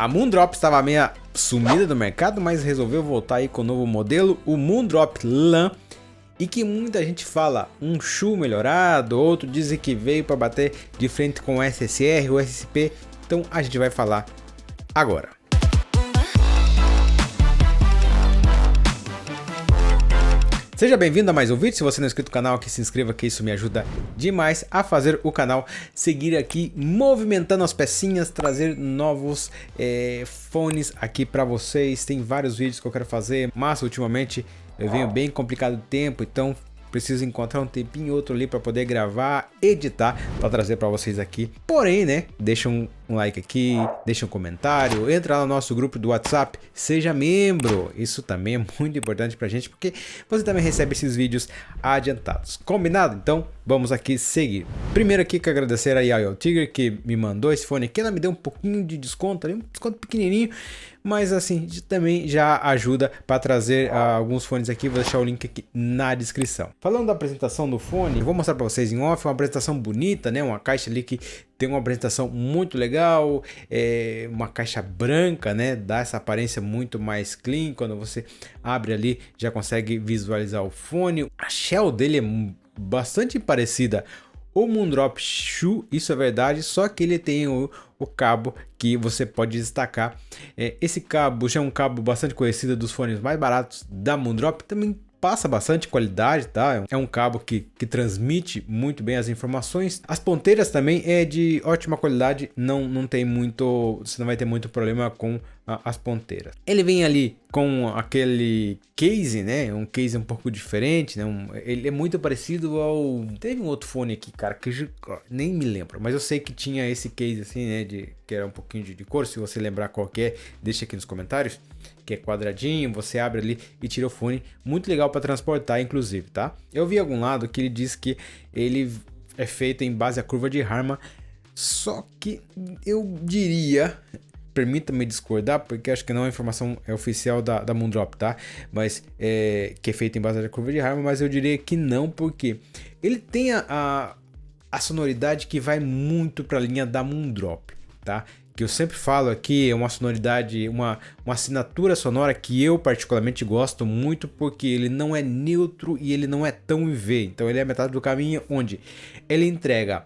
A Moondrop estava meio sumida do mercado, mas resolveu voltar aí com o novo modelo, o Moondrop LAN, e que muita gente fala um Shu melhorado, outro dizem que veio para bater de frente com o SSR, o SSP, então a gente vai falar agora. Seja bem-vindo a mais um vídeo. Se você não é inscrito no canal aqui, se inscreva, que isso me ajuda demais a fazer o canal seguir aqui movimentando as pecinhas, trazer novos fones aqui para vocês. Tem vários vídeos que eu quero fazer, mas ultimamente eu venho bem complicado de tempo, então preciso encontrar um tempinho outro ali para poder gravar, editar, para trazer para vocês aqui. Porém, né, deixa um like aqui, deixa um comentário, entra lá no nosso grupo do WhatsApp, seja membro. Isso também é muito importante pra gente, porque você também recebe esses vídeos adiantados. Combinado? Então, vamos aqui seguir. Primeiro aqui, quero agradecer a Yao Tiger, que me mandou esse fone aqui. Ela me deu um pouquinho de desconto ali, um desconto pequenininho, mas assim, também já ajuda para trazer alguns fones aqui. Vou deixar o link aqui na descrição. Falando da apresentação do fone, eu vou mostrar para vocês em off, uma apresentação bonita, né? Uma caixa ali que tem uma apresentação muito legal, uma caixa branca, né? Dá essa aparência muito mais clean. Quando você abre ali, já consegue visualizar o fone. A shell dele é bastante parecida ao Moondrop Shu, isso é verdade, só que ele tem o cabo que você pode destacar. Esse cabo já é um cabo bastante conhecido dos fones mais baratos da Moondrop, também passa bastante qualidade, tá? É um cabo que transmite muito bem as informações. As ponteiras também é de ótima qualidade, não tem muito, você não vai ter muito problema com as ponteiras. Ele vem ali com aquele case, né? Um case um pouco diferente, né? Ele é muito parecido ao... Teve um outro fone aqui, cara, que eu nem me lembro, mas eu sei que tinha esse case assim, né? Que era um pouquinho de cor. Se você lembrar qual que é, deixa aqui nos comentários. Que é quadradinho, você abre ali e tira o fone. Muito legal para transportar, inclusive, tá? Eu vi algum lado que ele diz que ele é feito em base à curva de Harman, só que eu diria... Permita-me discordar, porque acho que não é informação oficial da Moondrop, tá? Mas que é feito em base à curva de Harman, mas eu diria que não, porque ele tem a sonoridade que vai muito para a linha da Moondrop, tá? Que eu sempre falo aqui, é uma sonoridade, uma assinatura sonora que eu particularmente gosto muito, porque ele não é neutro e ele não é tão IV. Então ele é a metade do caminho, onde ele entrega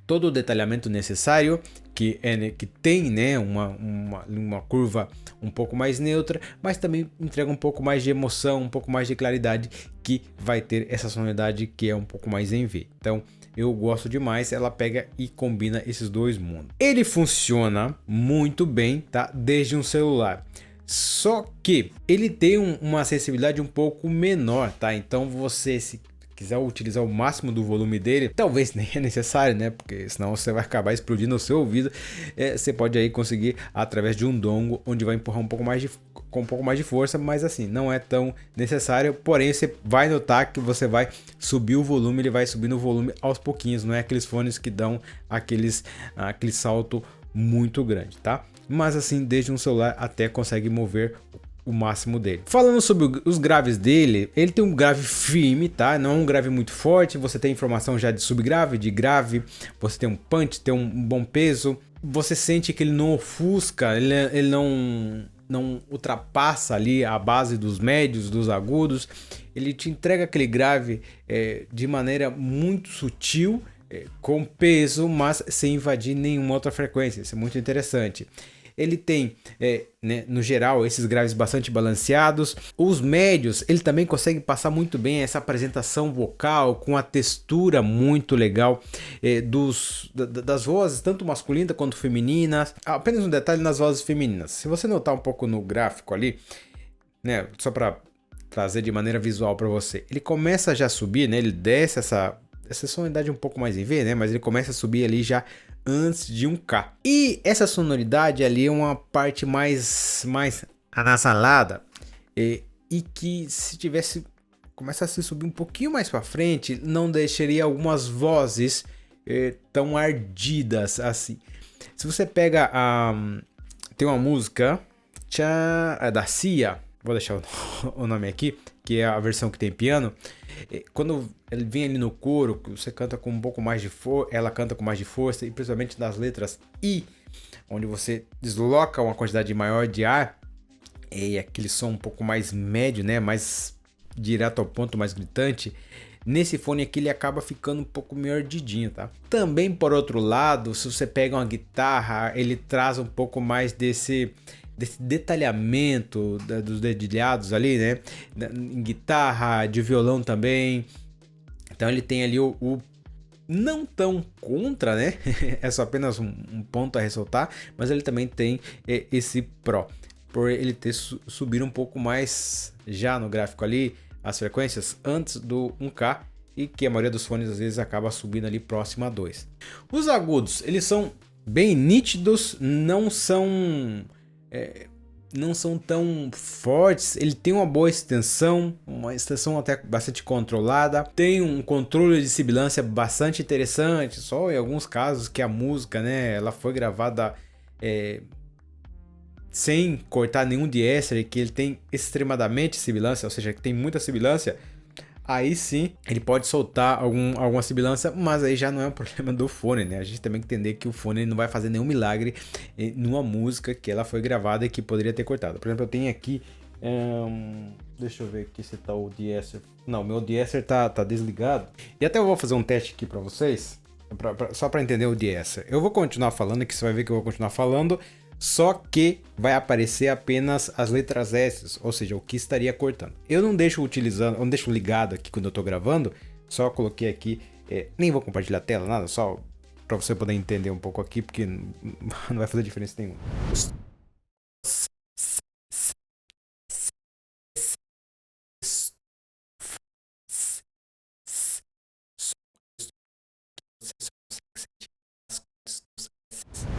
todo o detalhamento necessário, que tem, né, uma curva um pouco mais neutra, mas também entrega um pouco mais de emoção, um pouco mais de claridade, que vai ter essa sonoridade que é um pouco mais em V. Então eu gosto demais, ela pega e combina esses dois mundos. Ele funciona muito bem, tá? Desde um celular. Só que ele tem uma acessibilidade um pouco menor, tá? Então você, se quiser utilizar o máximo do volume dele, talvez nem é necessário, né? Porque senão você vai acabar explodindo o seu ouvido. Você pode aí conseguir através de um dongle, onde vai empurrar com um pouco mais de força, mas assim, não é tão necessário. Porém, você vai notar que você vai subir o volume, ele vai subindo o volume aos pouquinhos, não é aqueles fones que dão aquele salto muito grande, tá? Mas assim, desde um celular até consegue mover o máximo dele. Falando sobre os graves dele, ele tem um grave firme, tá? Não é um grave muito forte. Você tem informação já de subgrave, de grave. Você tem um punch, tem um bom peso. Você sente que ele não ofusca, ele não ultrapassa ali a base dos médios, dos agudos. Ele te entrega aquele grave de maneira muito sutil, com peso, mas sem invadir nenhuma outra frequência. Isso é muito interessante. Ele tem, né, no geral, esses graves bastante balanceados. Os médios, ele também consegue passar muito bem essa apresentação vocal, com a textura muito legal das vozes, tanto masculinas quanto femininas. Apenas um detalhe nas vozes femininas. Se você notar um pouco no gráfico ali, né, só para trazer de maneira visual para você, ele começa já a subir, né, ele desce essa sonoridade um pouco mais em V, né, mas ele começa a subir ali já antes de 1K. E essa sonoridade ali é uma parte mais anasalada, e que se começasse a subir um pouquinho mais para frente, não deixaria algumas vozes tão ardidas assim. Se você pega tem uma música da Cia, vou deixar o nome aqui, que é a versão que tem piano. Quando ele vem ali no coro, você canta com um pouco mais de força, ela canta com mais de força, e principalmente nas letras I onde você desloca uma quantidade maior de ar, e aquele som um pouco mais médio, né, mais direto ao ponto, mais gritante. Nesse fone aqui ele acaba ficando um pouco meio ardidinho, tá? Também por outro lado, se você pega uma guitarra, ele traz um pouco mais desse detalhamento dos dedilhados ali, né? Em guitarra, de violão também. Então ele tem ali o não tão contra, né? É só apenas um ponto a ressaltar, mas ele também tem esse pró, por ele ter subir um pouco mais já no gráfico ali as frequências antes do 1K, e que a maioria dos fones às vezes acaba subindo ali próximo a 2. Os agudos, eles são bem nítidos, não são tão fortes. Ele tem uma boa extensão, uma extensão até bastante controlada, tem um controle de sibilância bastante interessante, só em alguns casos que a música, né, ela foi gravada sem cortar nenhum diéster, que ele tem extremadamente sibilância, ou seja, que tem muita sibilância, aí sim ele pode soltar alguma sibilância, mas aí já não é um problema do fone, né? A gente também tem que entender que o fone não vai fazer nenhum milagre numa música que ela foi gravada e que poderia ter cortado. Por exemplo, eu tenho aqui, deixa eu ver aqui se tá o diéster. Não, meu diéster tá desligado. E até eu vou fazer um teste aqui para vocês, só para entender o diéster. Eu vou continuar falando, que você vai ver que eu vou continuar falando, só que vai aparecer apenas as letras S, ou seja, o que estaria cortando. Eu não deixo ligado aqui quando eu tô gravando, só coloquei aqui, nem vou compartilhar a tela, nada, só para você poder entender um pouco aqui, porque não vai fazer diferença nenhuma.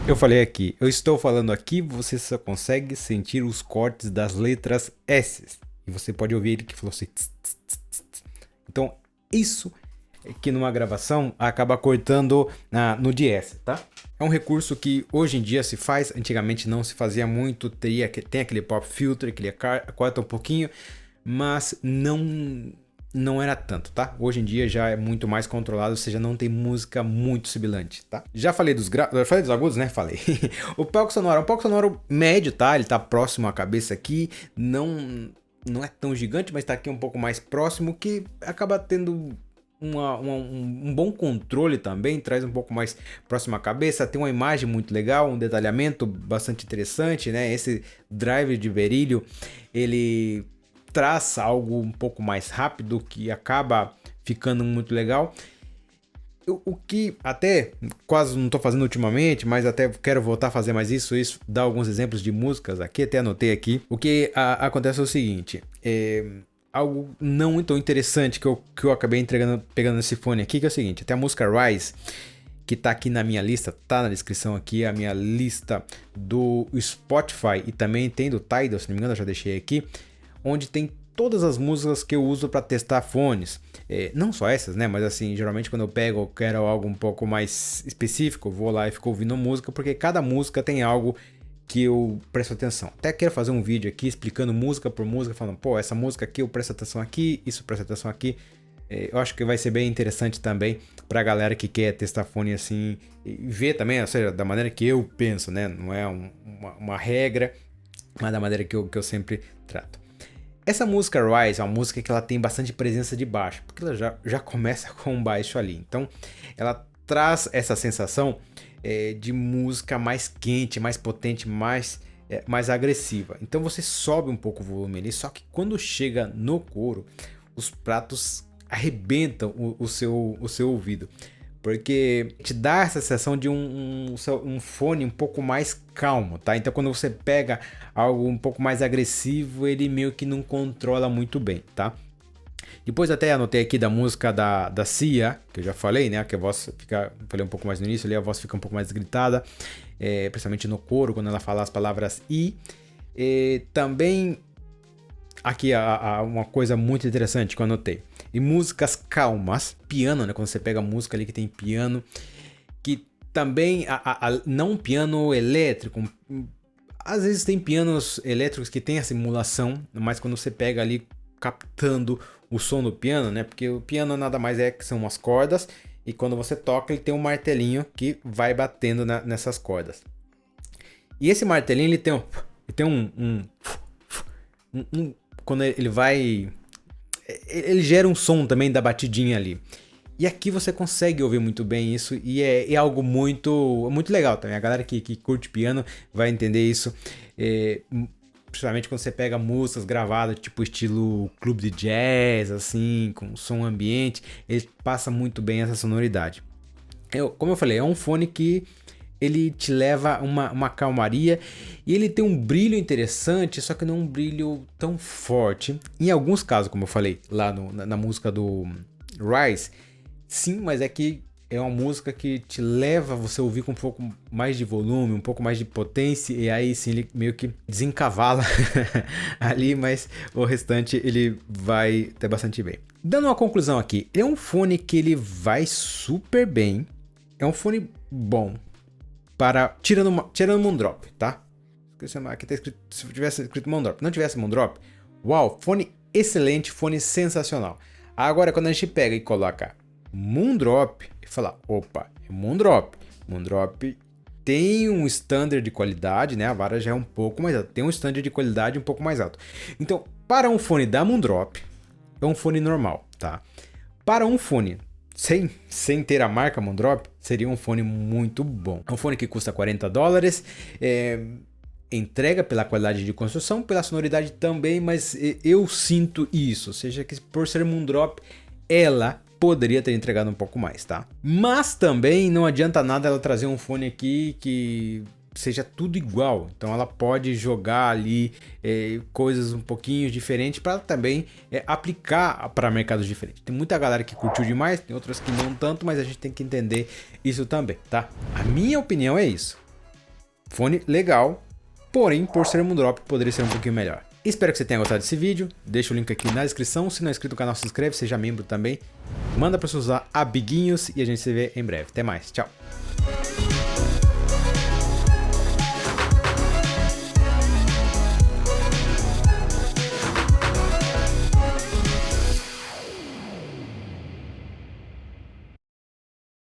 Eu falei aqui, eu estou falando aqui, você só consegue sentir os cortes das letras S. E você pode ouvir ele que falou assim. Tss, tss, tss, tss. Então, isso que numa gravação acaba cortando no DS, tá? É um recurso que hoje em dia se faz, antigamente não se fazia muito, tem aquele pop filter que ele corta um pouquinho, mas não era tanto, tá? Hoje em dia já é muito mais controlado, ou seja, não tem música muito sibilante, tá? Já falei dos agudos, né? Falei. O palco sonoro é um palco sonoro médio, tá? Ele tá próximo à cabeça aqui, não é tão gigante, mas tá aqui um pouco mais próximo, que acaba tendo um bom controle também, traz um pouco mais próximo à cabeça, tem uma imagem muito legal, um detalhamento bastante interessante, né? Esse driver de berílio, ele traz algo um pouco mais rápido, que acaba ficando muito legal. O que até quase não estou fazendo ultimamente, mas até quero voltar a fazer mais isso, dar alguns exemplos de músicas aqui, até anotei aqui. O que acontece é o seguinte, algo não muito interessante que eu acabei pegando nesse fone aqui, que é o seguinte, até a música Rise, que tá aqui na minha lista, tá na descrição aqui, a minha lista do Spotify, e também tem do Tidal, se não me engano, eu já deixei aqui, onde tem todas as músicas que eu uso para testar fones. Não só essas, né? Mas assim, geralmente quando eu quero algo um pouco mais específico, eu vou lá e fico ouvindo música, porque cada música tem algo que eu presto atenção. Até quero fazer um vídeo aqui explicando música por música, falando, pô, essa música aqui eu presto atenção aqui, isso presta atenção aqui. Eu acho que vai ser bem interessante também pra galera que quer testar fone assim, e ver também, ou seja, da maneira que eu penso, né? Não é uma regra, mas da maneira que eu sempre trato. Essa música Rise é uma música que ela tem bastante presença de baixo, porque ela já começa com um baixo ali. Então, ela traz essa sensação de música mais quente, mais potente, mais agressiva. Então, você sobe um pouco o volume ali, só que quando chega no coro, os pratos arrebentam o seu ouvido. Porque te dá essa sensação de um fone um pouco mais calmo, tá? Então quando você pega algo um pouco mais agressivo, ele meio que não controla muito bem, tá? Depois até anotei aqui da música da Cia, que eu já falei, né? Que a voz fica, falei um pouco mais no início ali, a voz fica um pouco mais gritada, principalmente no coro, quando ela fala as palavras I. Também aqui uma coisa muito interessante que eu anotei. E músicas calmas, piano, né? Quando você pega a música ali que tem piano, que também, não piano elétrico, às vezes tem pianos elétricos que tem a simulação, mas quando você pega ali captando o som do piano, né? Porque o piano nada mais é que são umas cordas, e quando você toca ele tem um martelinho que vai batendo nessas cordas. E esse martelinho, ele tem quando ele vai... Ele gera um som também da batidinha ali. E aqui você consegue ouvir muito bem isso e é algo muito legal também. A galera que curte piano vai entender isso. Principalmente quando você pega músicas gravadas, tipo estilo clube de jazz, assim, com som ambiente, ele passa muito bem essa sonoridade. Como eu falei, é um fone que ele te leva uma calmaria e ele tem um brilho interessante, só que não é um brilho tão forte. Em alguns casos, como eu falei lá na música do Rise, sim, mas é que é uma música que te leva você a ouvir com um pouco mais de volume, um pouco mais de potência, e aí sim ele meio que desencavala ali, mas o restante ele vai ter bastante bem. Dando uma conclusão aqui, é um fone que ele vai super bem, é um fone bom para tirando Moondrop, tá? Aqui tá escrito, se tivesse escrito Moondrop, não tivesse Moondrop, uau, fone excelente, fone sensacional. Agora quando a gente pega e coloca Moondrop e falar, opa, é Moondrop. Moondrop tem um standard de qualidade, né? A vara já é um pouco mais alta, tem um standard de qualidade um pouco mais alto. Então, para um fone da Moondrop, é um fone normal, tá? Para um fone sem ter a marca Moondrop, seria um fone muito bom. É um fone que custa $40, entrega pela qualidade de construção, pela sonoridade também, mas eu sinto isso, ou seja, que por ser Moondrop, ela poderia ter entregado um pouco mais, tá? Mas também não adianta nada ela trazer um fone aqui que seja tudo igual. Então ela pode jogar ali coisas um pouquinho diferentes para também aplicar para mercados diferentes. Tem muita galera que curtiu demais, tem outras que não tanto, mas a gente tem que entender isso também, tá? A minha opinião é isso. Fone legal, porém por ser Moondrop poderia ser um pouquinho melhor. Espero que você tenha gostado desse vídeo, deixa o link aqui na descrição, se não é inscrito no canal se inscreve, seja membro também, manda para seus amiguinhos e a gente se vê em breve. Até mais, tchau!